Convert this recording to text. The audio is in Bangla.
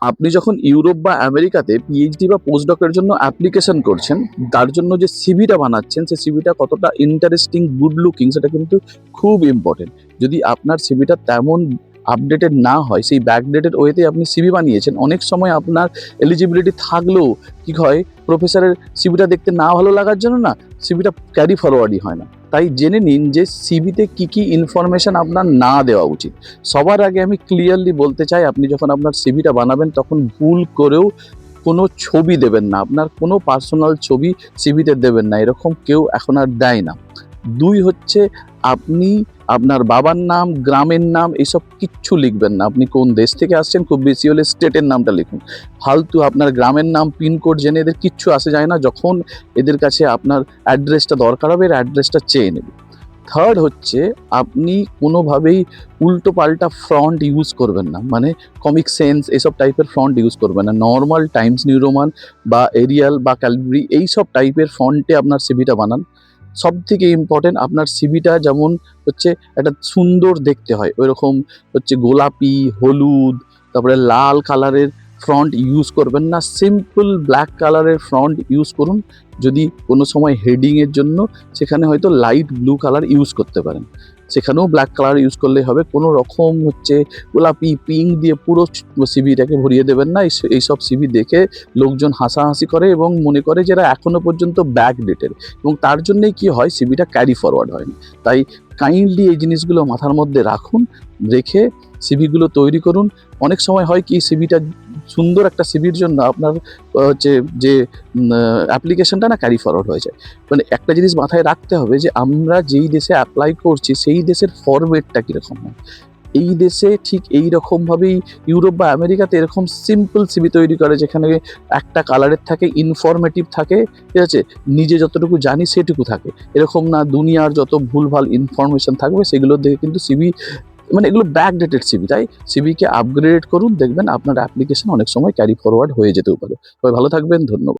আপনি যখন ইউরোপ বা আমেরিকাতে পিএইচডি বা পোস্টডকের জন্য অ্যাপ্লিকেশন করছেন, তার জন্য যে সিভিটা বানাচ্ছেন, সে সিভিটা কতটা ইন্টারেস্টিং, গুড লুকিং সেটা কিন্তু খুব ইম্পর্টেন্ট। যদি আপনার সিভিটা তেমন আপডেটেড না হয়, সেই ব্যাকডেটেড ওয়েতে আপনি সিভি বানিয়েছেন, অনেক সময় আপনার এলিজিবিলিটি থাকলেও কি হয়, প্রফেসরের সিভিটা দেখতে না ভালো লাগার জন্য না সিভিটা ক্যারি ফরওয়ার্ডই হয় না। তাই জেনে নিন যে সিভিতে কি কি ইনফরমেশন আপনার না দেওয়া উচিত। সবার আগে আমি ক্লিয়ারলি বলতে চাই, আপনি যখন আপনার সিভিটা বানাবেন তখন ভুল করেও কোনো ছবি দেবেন না, আপনার কোনো পার্সোনাল ছবি সিভিতে দেবেন না, এরকম কেউ এখন আর দেয় না। ২ হচ্ছে, আপনি আপনার বাবার নাম, গ্রামের নাম এসব কিচ্ছু লিখবেন না। আপনি কোন দেশ থেকে আসছেন, খুব বেশি হলে স্টেটের নামটা লিখুন। ফালতু আপনার গ্রামের নাম, পিনকোড জেনে এদের কিচ্ছু আসে যায় না। যখন এদের কাছে আপনার অ্যাড্রেসটা দরকার হবে, এর অ্যাড্রেসটা চেয়ে নেবে। থার্ড হচ্ছে, আপনি কোনোভাবেই উল্টোপাল্টা ফন্ট ইউজ করবেন না। মানে কমিক সেন্স এসব টাইপের ফন্ট ইউজ করবেন না। নরমাল টাইমস নিউ রোমান বা এরিয়াল বা ক্যালিব্রি এইসব টাইপের ফন্টে আপনার সিভিটা বানান। সবথেকে ইম্পর্টেন্ট, আপনার সিভিটা যেমন হচ্ছে একটা সুন্দর দেখতে হয়, ওইরকম হচ্ছে গোলাপি, হলুদ, তারপরে লাল কালারের ফন্ট ইউজ করবেন না। সিম্পল ব্ল্যাক কালারের ফন্ট ইউজ করুন। যদি কোনো সময় হেডিংয়ের জন্য সেখানে হয়তো লাইট ব্লু কালার ইউজ করতে পারেন, সেখানেও ব্ল্যাক কালার ইউজ করলেই হবে। কোনো রকম হচ্ছে গোলাপি, পিঙ্ক দিয়ে পুরো সিভিটাকে ভরিয়ে দেবেন না। এইসব সিভি দেখে লোকজন হাসাহাসি করে এবং মনে করে যে এরা এখনো পর্যন্ত ব্যাকডেটেড, এবং তার জন্যেই কি হয়, সিভিটা ক্যারি ফরওয়ার্ড হয় না। তাই কাইন্ডলি এই জিনিসগুলো মাথার মধ্যে রাখুন, রেখে সিভিগুলো তৈরি করুন। অনেক সময় হয় কি, সিভিটা সুন্দর একটা সিভির জন্য আপনার হচ্ছে যে অ্যাপ্লিকেশনটা না ক্যারি ফরওয়ার্ড হয়ে যায়। মানে একটা জিনিস মাথায় রাখতে হবে যে আমরা যেই দেশে অ্যাপ্লাই করছি সেই দেশের ফরম্যাটটা কীরকম হয়। এই দেশে ঠিক এই রকমভাবেই ইউরোপ বা আমেরিকাতে এরকম সিম্পল সিভি তৈরি করে, যেখানে একটা কালারের থাকে, ইনফরমেটিভ থাকে, ঠিক আছে? নিজে যতটুকু জানি সেটুকু থাকে। এরকম না দুনিয়ার যত ভুলভাল ইনফরমেশন থাকবে সেগুলো দেখে কিন্তু সিভি, মানে এগুলো ব্যাকডেটেড সিভি। তাই সিভিকে আপগ্রেড করুন, দেখবেন আপনার অ্যাপ্লিকেশন অনেক সময় ক্যারি ফরওয়ার্ড হয়ে যেতেও পারে। সবাই ভালো থাকবেন, ধন্যবাদ।